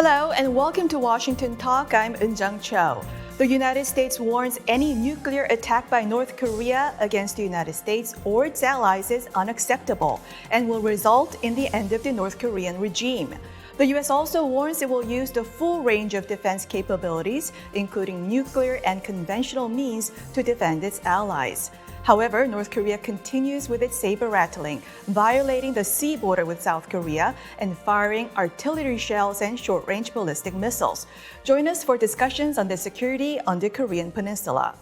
Hello and welcome to Washington Talk. I'm Eunjung Cho. The United States warns any nuclear attack by North Korea against the United States or its allies is unacceptable and will result in the end of the North Korean regime. The U.S. also warns it will use the full range of defense capabilities, including nuclear and conventional means, to defend its allies. However, North Korea continues with its saber-rattling, violating the sea border with South Korea and firing artillery shells and short-range ballistic missiles. Join us for discussions on the security on the Korean Peninsula.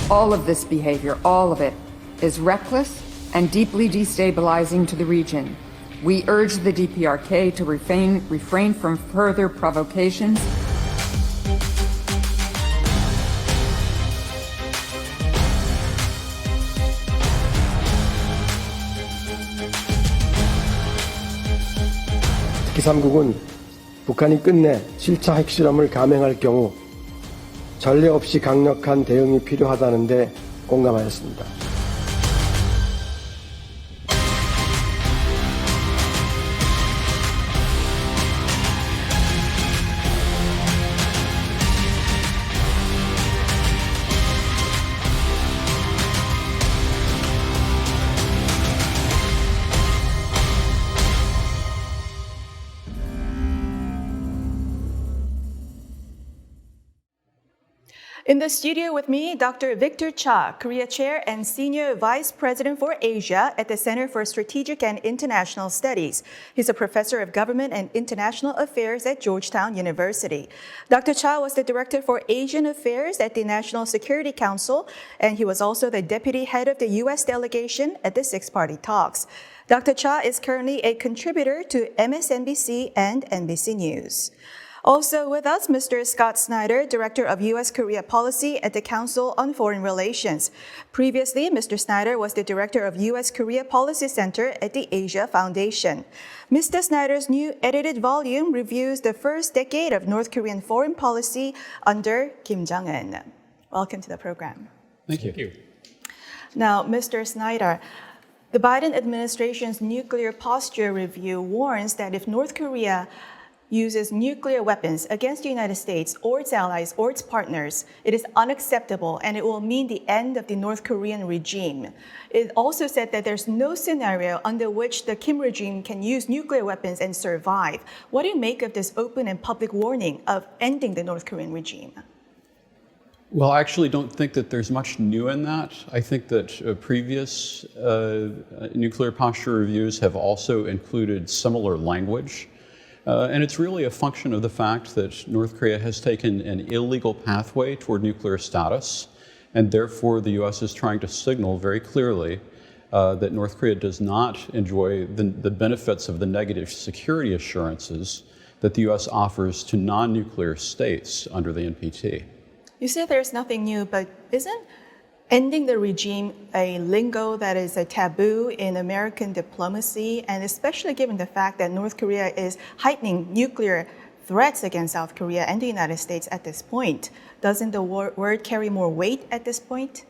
All of this behavior, all of it, is reckless and deeply destabilizing to the region. We urge the DPRK to refrain from further provocations. 특히 3국은 북한이 끝내 7차 핵실험을 감행할 경우 전례 없이 강력한 대응이 필요하다는 데 공감하였습니다. In the studio with me, Dr. Victor Cha, Korea Chair and Senior Vice President for Asia at the Center for Strategic and International Studies. He's a professor of government and international affairs at Georgetown University. Dr. Cha was the Director for Asian Affairs at the National Security Council, and he was also the Deputy Head of the U.S. delegation at the Six-Party Talks. Dr. Cha is currently a contributor to MSNBC and NBC News. Also with us, Mr. Scott Snyder, Director of U.S.-Korea Policy at the Council on Foreign Relations. Previously, Mr. Snyder was the Director of U.S.-Korea Policy Center at the Asia Foundation. Mr. Snyder's new edited volume reviews the first decade of North Korean foreign policy under Kim Jong-un. Welcome to the program. Thank you. Now, Mr. Snyder, the Biden administration's nuclear posture review warns that if North Korea uses nuclear weapons against the United States or its allies or its partners, it is unacceptable and it will mean the end of the North Korean regime. It also said that there's no scenario under which the Kim regime can use nuclear weapons and survive. What do you make of this open and public warning of ending the North Korean regime? Well, I actually don't think that there's much new in that. I think that previous nuclear posture reviews have also included similar language. And it's really a function of the fact that North Korea has taken an illegal pathway toward nuclear status, and therefore the U.S. is trying to signal very clearly that North Korea does not enjoy the benefits of the negative security assurances that the U.S. offers to non-nuclear states under the NPT. You say there's nothing new, but isn't ending the regime a lingo that is a taboo in American diplomacy, and especially given the fact that North Korea is heightening nuclear threats against South Korea and the United States at this point? Doesn't the word carry more weight at this point?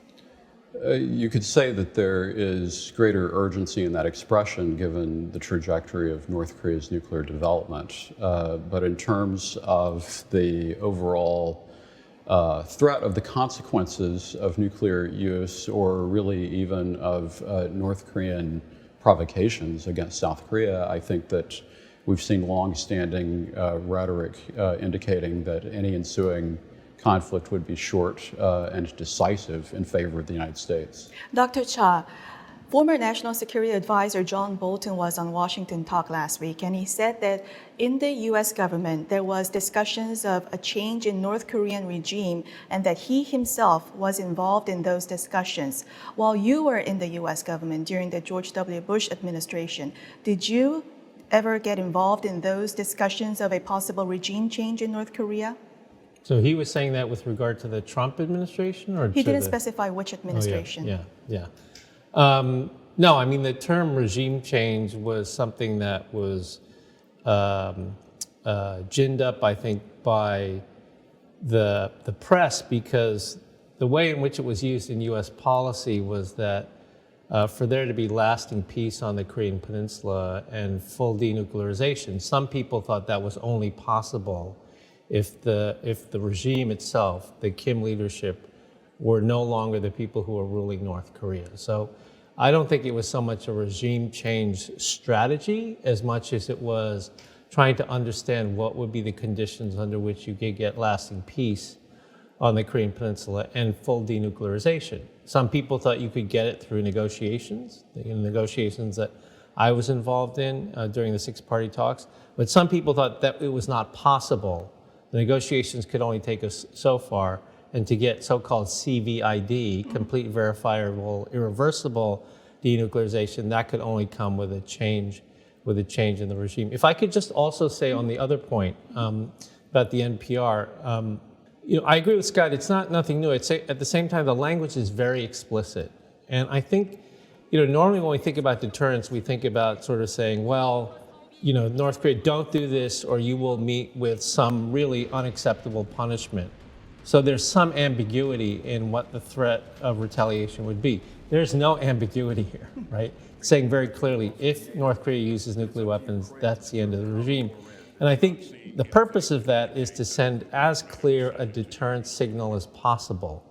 You could say that there is greater urgency in that expression given the trajectory of North Korea's nuclear development. But in terms of the overall threat of the consequences of nuclear use, or really even of North Korean provocations against South Korea, I think that we've seen long-standing rhetoric indicating that any ensuing conflict would be short and decisive in favor of the United States. Dr. Cha, former National Security Advisor John Bolton was on Washington Talk last week, and he said that in the U.S. government, there was discussions of a change in North Korean regime and that he himself was involved in those discussions. While you were in the U.S. government during the George W. Bush administration, did you ever get involved in those discussions of a possible regime change in North Korea? So he was saying that with regard to the Trump administration? Or He didn't specify which administration. Yeah. No, I mean, the term regime change was something that was ginned up, I think, by the press, because the way in which it was used in U.S. policy was that for there to be lasting peace on the Korean Peninsula and full denuclearization, some people thought that was only possible if the regime itself, the Kim leadership, were no longer the people who were ruling North Korea. So I don't think it was so much a regime change strategy as much as it was trying to understand what would be the conditions under which you could get lasting peace on the Korean Peninsula and full denuclearization. Some people thought you could get it through negotiations, the negotiations that I was involved in during the six-party talks, but some people thought that it was not possible. The negotiations could only take us so far, and to get so-called CVID, complete verifiable, irreversible denuclearization, that could only come with a change in the regime. If I could just also say on the other point about the NPR, I agree with Scott, it's nothing new. I'd say at the same time, the language is very explicit. And I think, normally when we think about deterrence, we think about sort of saying, well, North Korea, don't do this or you will meet with some really unacceptable punishment. So there's some ambiguity in what the threat of retaliation would be. There's no ambiguity here, right? Saying very clearly, if North Korea uses nuclear weapons, that's the end of the regime. And I think the purpose of that is to send as clear a deterrence signal as possible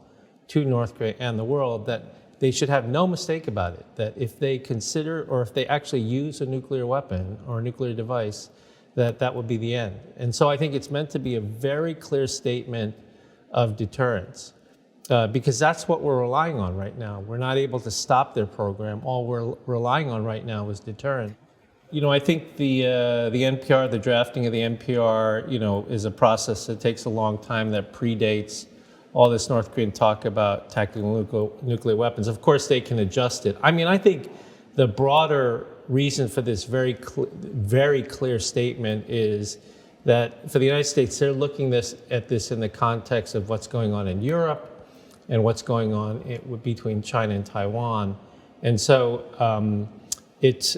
to North Korea and the world that they should have no mistake about it, that if they consider or if they actually use a nuclear weapon or a nuclear device, that would be the end. And so I think it's meant to be a very clear statement of deterrence, because that's what we're relying on right now. We're not able to stop their program. All we're relying on right now is deterrence. I think the NPR, the drafting of the NPR, is a process that takes a long time, that predates all this North Korean talk about tactical nuclear weapons. Of course, they can adjust it. I mean, I think the broader reason for this very clear statement is that for the United States, they're looking at this in the context of what's going on in Europe and what's going on between China and Taiwan. And so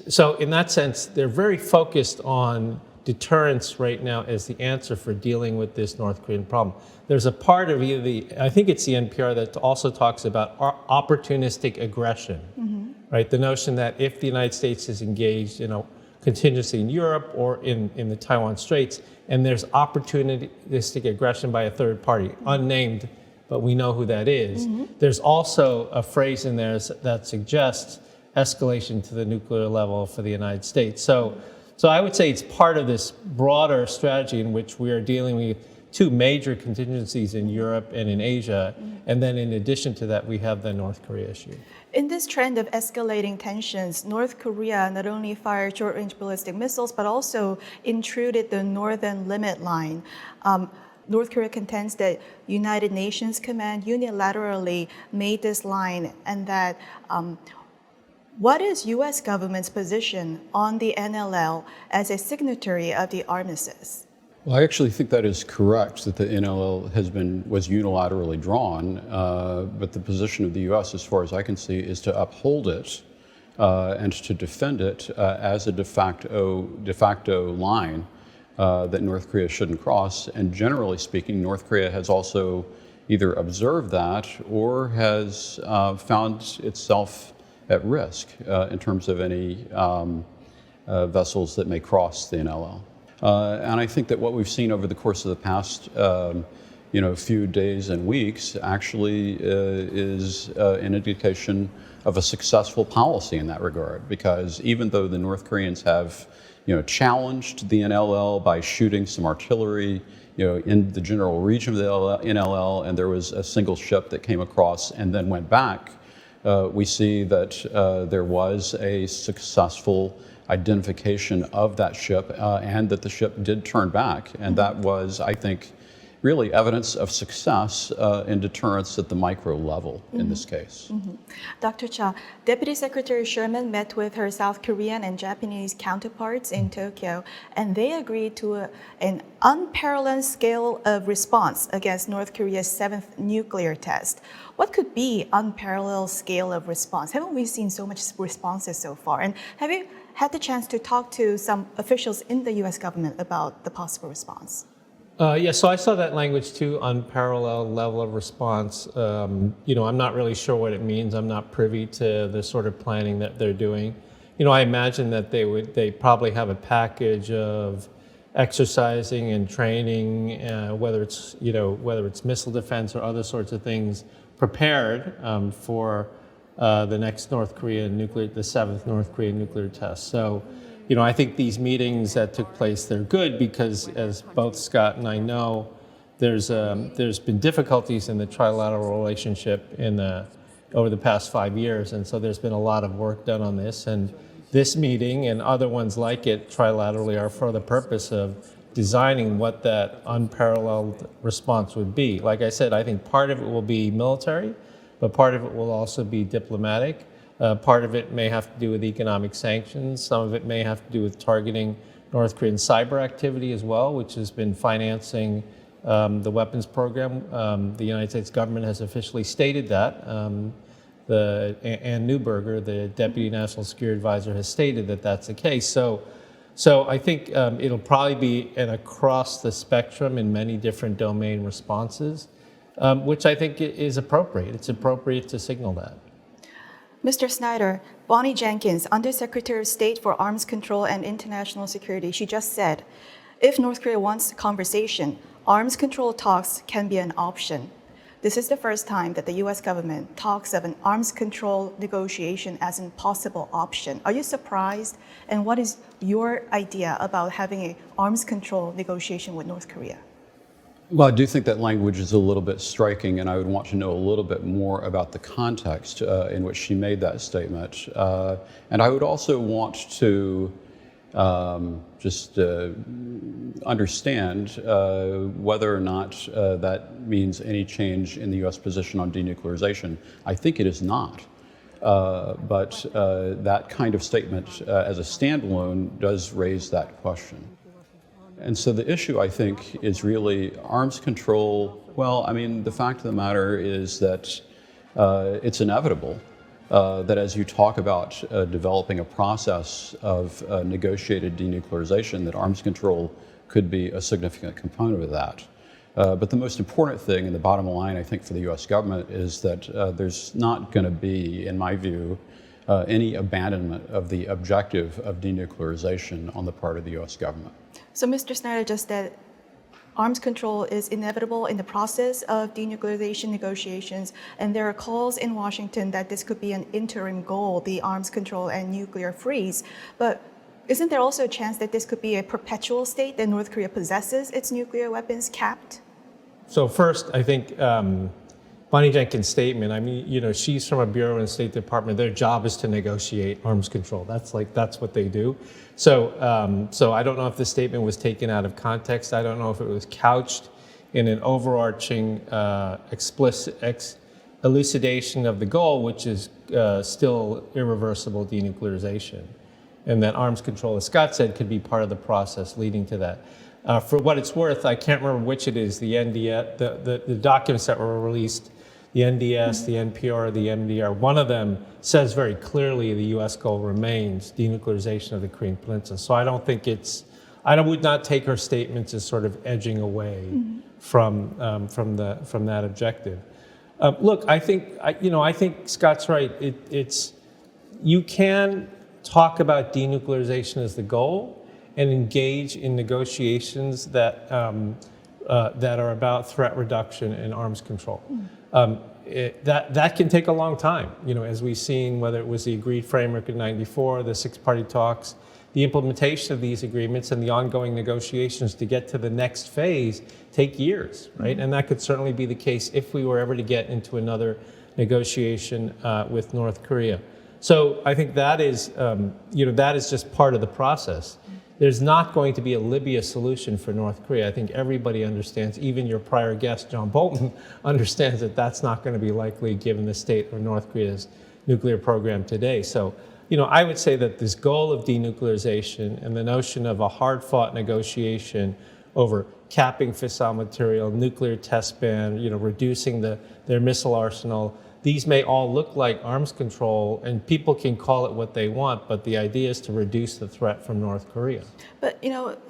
so in that sense, they're very focused on deterrence right now as the answer for dealing with this North Korean problem. There's a part of I think it's the NPR that also talks about opportunistic aggression, right? The notion that if the United States is engaged in a contingency in Europe or in the Taiwan Straits, and there's opportunistic aggression by a third party, unnamed, but we know who that is. There's also a phrase in there that suggests escalation to the nuclear level for the United States. So I would say it's part of this broader strategy in which we are dealing with two major contingencies in Europe and in Asia. And then in addition to that, we have the North Korea issue. In this trend of escalating tensions, North Korea not only fired short-range ballistic missiles, but also intruded the northern limit line. North Korea contends that United Nations Command unilaterally made this line, and that what is U.S. government's position on the NLL as a signatory of the armistice? Well, I actually think that is correct, that the NLL was unilaterally drawn, but the position of the U.S., as far as I can see, is to uphold it and to defend it as a de facto line that North Korea shouldn't cross. And generally speaking, North Korea has also either observed that or has found itself at risk in terms of any vessels that may cross the NLL. And I think that what we've seen over the course of the past few days and weeks actually is an indication of a successful policy in that regard, because even though the North Koreans have challenged the NLL by shooting some artillery in the general region of the NLL, and there was a single ship that came across and then went back, we see that there was a successful identification of that ship and that the ship did turn back. And that was, I think, really evidence of success in deterrence at the micro level in this case. Dr. Cha, Deputy Secretary Sherman met with her South Korean and Japanese counterparts in Tokyo, and they agreed to an unparalleled scale of response against North Korea's 7th nuclear test. What could be unparalleled scale of response? Haven't we seen so much responses so far? And have you had the chance to talk to some officials in the U.S. government about the possible response? Yeah, so I saw that language too, unparalleled level of response. I'm not really sure what it means. I'm not privy to the sort of planning that they're doing. I imagine that they probably have a package of exercising and training, whether it's missile defense or other sorts of things, prepared for the next the 7th North Korean nuclear test. So, I think these meetings that took place, they're good because, as both Scott and I know, there's been difficulties in the trilateral relationship over the past 5 years, and so there's been a lot of work done on this. And this meeting and other ones like it trilaterally are for the purpose of designing what that unparalleled response would be. Like I said, I think part of it will be military, but part of it will also be diplomatic. Part of it may have to do with economic sanctions. Some of it may have to do with targeting North Korean cyber activity as well, which has been financing the weapons program. The United States government has officially stated that. Ann Neuberger, the Deputy National Security Advisor, has stated that that's the case. So I think it'll probably be an across the spectrum in many different domain responses, which I think is appropriate. It's appropriate to signal that. Mr. Snyder, Bonnie Jenkins, Undersecretary of State for Arms Control and International Security, she just said, if North Korea wants conversation, arms control talks can be an option. This is the first time that the U.S. government talks of an arms control negotiation as a possible option. Are you surprised? And what is your idea about having an arms control negotiation with North Korea? Well, I do think that language is a little bit striking, and I would want to know a little bit more about the context in which she made that statement. And I would also want to just understand whether or not that means any change in the U.S. position on denuclearization. I think it is not. But that kind of statement as a standalone does raise that question. And so the issue, I think, is really arms control. Well, I mean, the fact of the matter is that it's inevitable that as you talk about developing a process of negotiated denuclearization, that arms control could be a significant component of that. But the most important thing, and the bottom line, I think, for the U.S. government is that there's not going to be, in my view, any abandonment of the objective of denuclearization on the part of the U.S. government. So Mr. Snyder just said arms control is inevitable in the process of denuclearization negotiations, and there are calls in Washington that this could be an interim goal, the arms control and nuclear freeze. But isn't there also a chance that this could be a perpetual state, that North Korea possesses its nuclear weapons capped? So first, I think Bonnie Jenkins' statement, I mean, she's from a bureau in the State Department. Their job is to negotiate arms control. That's what they do. So I don't know if the statement was taken out of context. I don't know if it was couched in an overarching explicit elucidation of the goal, which is still irreversible denuclearization. And that arms control, as Scott said, could be part of the process leading to that. For what it's worth, I can't remember which it is, the NDS, the documents that were released, the NDS, the NPR, the MDR, one of them says very clearly the U.S. goal remains denuclearization of the Korean Peninsula. So I don't think I would not take her statements as sort of edging away from that objective. Look, I think Scott's right. You can talk about denuclearization as the goal and engage in negotiations that are about threat reduction and arms control. That can take a long time, as we've seen, whether it was the agreed framework in '94, the six-party talks, the implementation of these agreements and the ongoing negotiations to get to the next phase take years, right? And that could certainly be the case if we were ever to get into another negotiation with North Korea. So I think that is just part of the process. there's not going to be a Libya solution for North Korea. I think everybody understands, even your prior guest, John Bolton, understands that that's not going to be likely given the state of North Korea's nuclear program today. So, I would say that this goal of denuclearization and the notion of a hard-fought negotiation over capping fissile material, nuclear test ban, reducing their missile arsenal, these may all look like arms control, and people can call it what they want, but the idea is to reduce the threat from North Korea. But,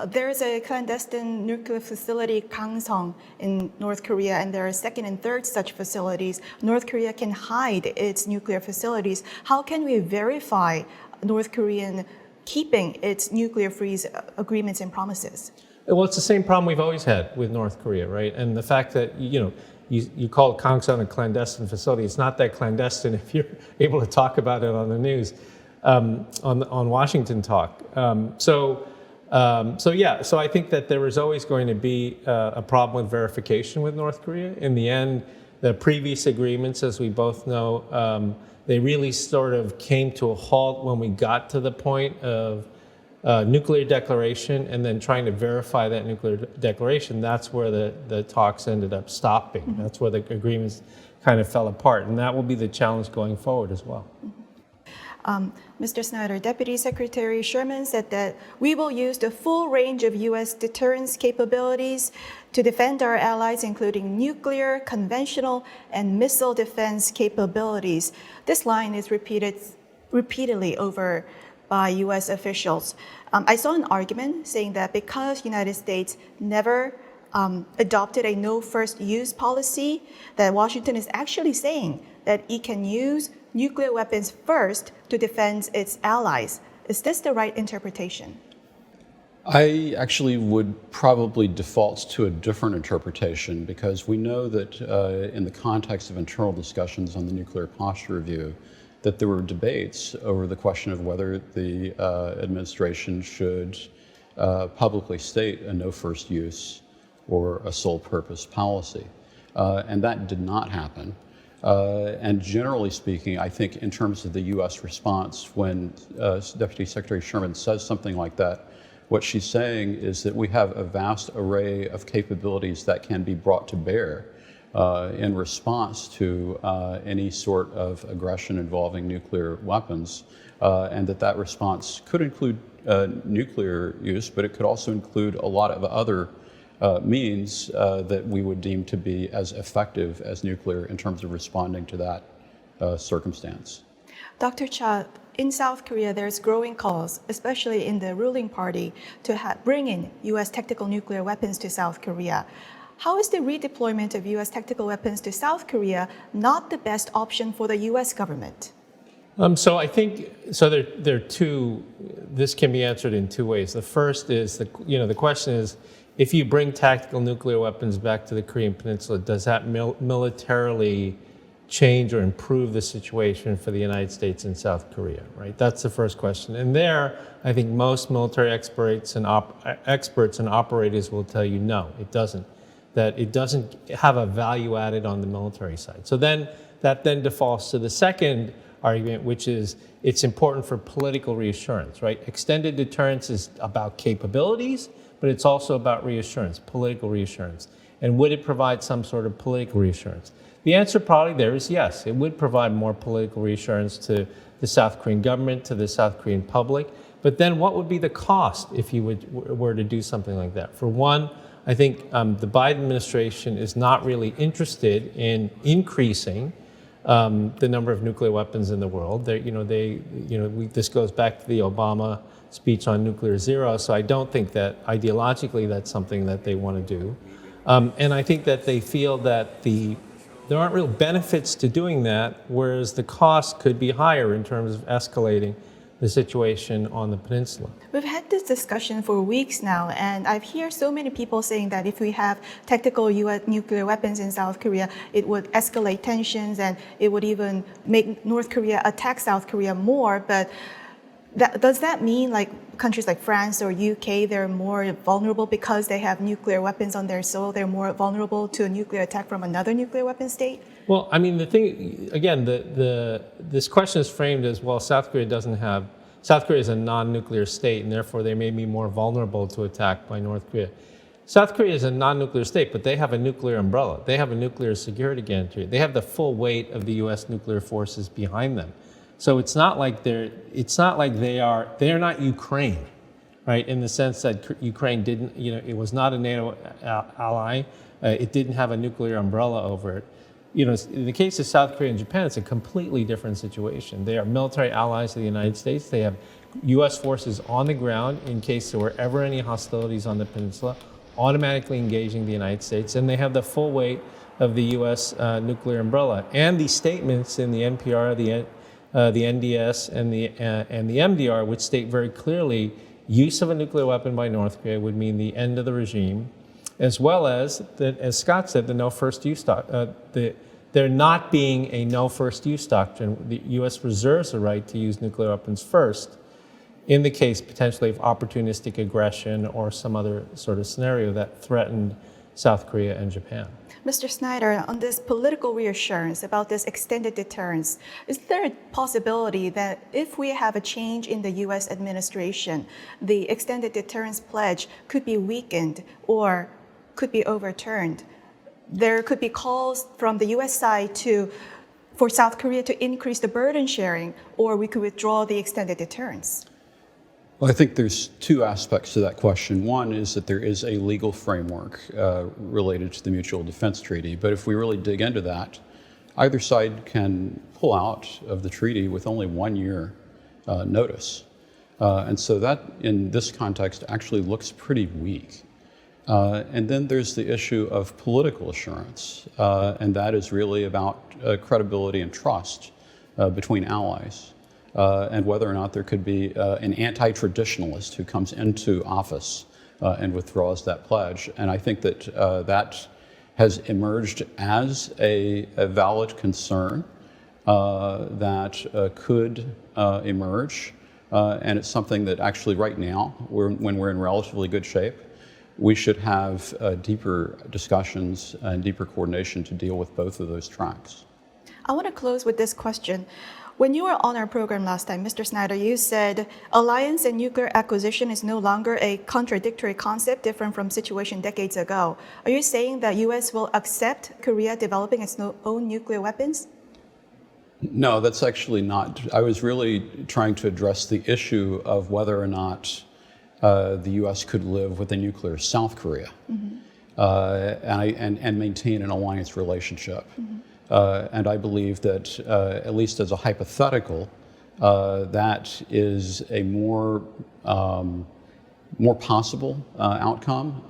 there is a clandestine nuclear facility, Kangsong, in North Korea, and there are second and third such facilities. North Korea can hide its nuclear facilities. How can we verify North Korean keeping its nuclear-free agreements and promises? Well, it's the same problem we've always had with North Korea, right? And the fact that, you call Kangsong a clandestine facility. It's not that clandestine if you're able to talk about it on the news, on Washington Talk. So I think that there was always going to be a problem with verification with North Korea. In the end, the previous agreements, as we both know, they really sort of came to a halt when we got to the point of nuclear declaration and then trying to verify that nuclear declaration. That's where the talks ended up stopping. Mm-hmm. That's where the agreements kind of fell apart. And that will be the challenge going forward as well. Mr. Snyder, Deputy Secretary Sherman said that we will use the full range of U.S. deterrence capabilities to defend our allies, including nuclear, conventional, and missile defense capabilities. This line is repeated repeatedly over by U.S. officials. I saw an argument saying that because the United States never adopted a no first use policy, that Washington is actually saying that it can use nuclear weapons first to defend its allies. Is this the right interpretation? I actually would probably default to a different interpretation because we know that in the context of internal discussions on the nuclear posture review, that there were debates over the question of whether the administration should publicly state a no first use or a sole purpose policy. And that did not happen. And generally speaking, I think in terms of the US response, when Deputy Secretary Sherman says something like that, what she's saying is that we have a vast array of capabilities that can be brought to bear in response to any sort of aggression involving nuclear weapons, and that response could include nuclear use, but it could also include a lot of other means that we would deem to be as effective as nuclear in terms of responding to that circumstance. Dr. Cha, in South Korea, there's growing calls, especially in the ruling party, to bring in U.S. tactical nuclear weapons to South Korea. How is the redeployment of U.S. tactical weapons to South Korea not the best option for the U.S. government? So I think there are two. This can be answered in two ways. The first is the question is, if you bring tactical nuclear weapons back to the Korean Peninsula, does that militarily change or improve the situation for the United States and South Korea? Right. That's the first question. And there, I think most military experts and operators will tell you no, it doesn't. That it doesn't have a value added on the military side. So then that defaults to the second argument, which is it's important for political reassurance, right? Extended deterrence is about capabilities, but it's also about reassurance, political reassurance. And would it provide some sort of political reassurance? The answer probably there is yes. It would provide more political reassurance to the South Korean government, to the South Korean public. But then what would be the cost if you were to do something like that? For one, I think the Biden administration is not really interested in increasing the number of nuclear weapons in the world. This goes back to the Obama speech on nuclear zero. So I don't think that ideologically that's something that they want to do. And I think that they feel that there aren't real benefits to doing that, whereas the cost could be higher in terms of escalating the situation on the peninsula. We've had this discussion for weeks now, and I've heard so many people saying that if we have tactical U.S. nuclear weapons in South Korea, it would escalate tensions and it would even make North Korea attack South Korea more. But does that mean like countries like France or UK, they're more vulnerable because they have nuclear weapons on their soil? They're more vulnerable to a nuclear attack from another nuclear weapon state? Well, I mean, the thing, again, this question is framed as, well, South Korea doesn't have South Korea is a non-nuclear state, and therefore they may be more vulnerable to attack by North Korea. South Korea is a non-nuclear state, but they have a nuclear umbrella. They have a nuclear security guarantee. They have the full weight of the U.S. nuclear forces behind them. So it's not like they're not Ukraine, right? In the sense that Ukraine didn't, it was not a NATO ally. It didn't have a nuclear umbrella over it. In the case of South Korea and Japan, it's a completely different situation. They are military allies of the United States. They have U.S. forces on the ground in case there were ever any hostilities on the peninsula, automatically engaging the United States, and they have the full weight of the U.S. Nuclear umbrella. And the statements in the NPR, the NDS, and the MDR, which state very clearly use of a nuclear weapon by North Korea would mean the end of the regime, as well as, as Scott said, the no first use there not being a no first use doctrine. The U.S. reserves the right to use nuclear weapons first in the case potentially of opportunistic aggression or some other sort of scenario that threatened South Korea and Japan. Mr. Snyder, on this political reassurance about this extended deterrence, is there a possibility that if we have a change in the U.S. administration, the extended deterrence pledge could be weakened or could be overturned? There could be calls from the U.S. side for South Korea to increase the burden sharing, or we could withdraw the extended deterrence. Well, I think there's two aspects to that question. One is that there is a legal framework related to the Mutual Defense Treaty, but if we really dig into that, either side can pull out of the treaty with only 1 year notice. And so that, in this context, actually looks pretty weak. And then there's the issue of political assurance, and that is really about credibility and trust between allies. And whether or not there could be an anti-traditionalist who comes into office and withdraws that pledge. And I think that that has emerged as a valid concern that could emerge. And it's something that actually right now, when we're in relatively good shape, we should have deeper discussions and deeper coordination to deal with both of those tracks. I want to close with this question. When you were on our program last time, Mr. Snyder, you said alliance and nuclear acquisition is no longer a contradictory concept different from situation decades ago. Are you saying that U.S. will accept Korea developing its own nuclear weapons? No, that's actually not. I was really trying to address the issue of whether or not the U.S. could live with a nuclear South Korea and maintain an alliance relationship. And I believe that, at least as a hypothetical, that is a more possible outcome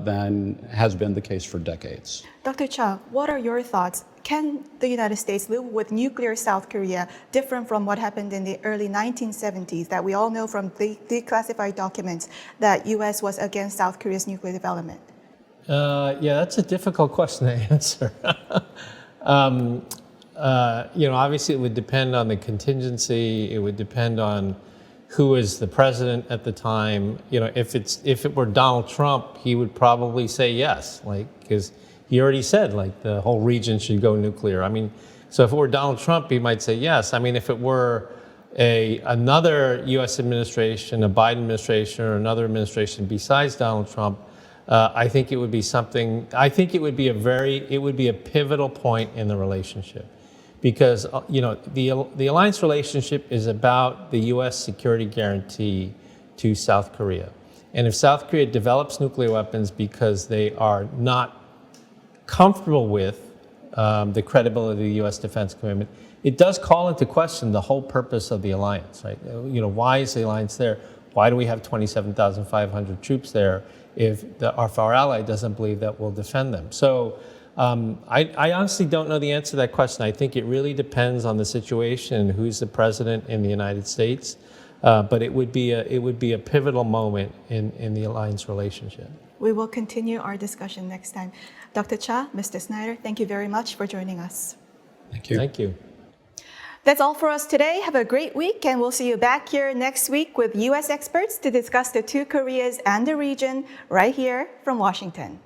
than has been the case for decades. Dr. Cha, what are your thoughts? Can the United States live with nuclear South Korea different from what happened in the early 1970s that we all know from the declassified documents that U.S. was against South Korea's nuclear development? Yeah, that's a difficult question to answer. Obviously it would depend on the contingency. It would depend on who is the president at the time. If it were Donald Trump, he would probably say yes, because he already said the whole region should go nuclear. So if it were Donald Trump, he might say yes. If it were another U.S. administration, a Biden administration, or another administration besides Donald Trump, I think it would be something. I think it would be a pivotal point in the relationship, because the alliance relationship is about the U.S. security guarantee to South Korea, and if South Korea develops nuclear weapons because they are not comfortable with the credibility of the U.S. defense commitment, it does call into question the whole purpose of the alliance. Right? Why is the alliance there? Why do we have 27,500 troops there if our ally doesn't believe that we'll defend them? So I honestly don't know the answer to that question. I think it really depends on the situation and who's the president in the United States. But it would be a pivotal moment in the alliance relationship. We will continue our discussion next time. Dr. Cha, Mr. Snyder, thank you very much for joining us. Thank you. Thank you. That's all for us today. Have a great week, and we'll see you back here next week with U.S. experts to discuss the two Koreas and the region right here from Washington.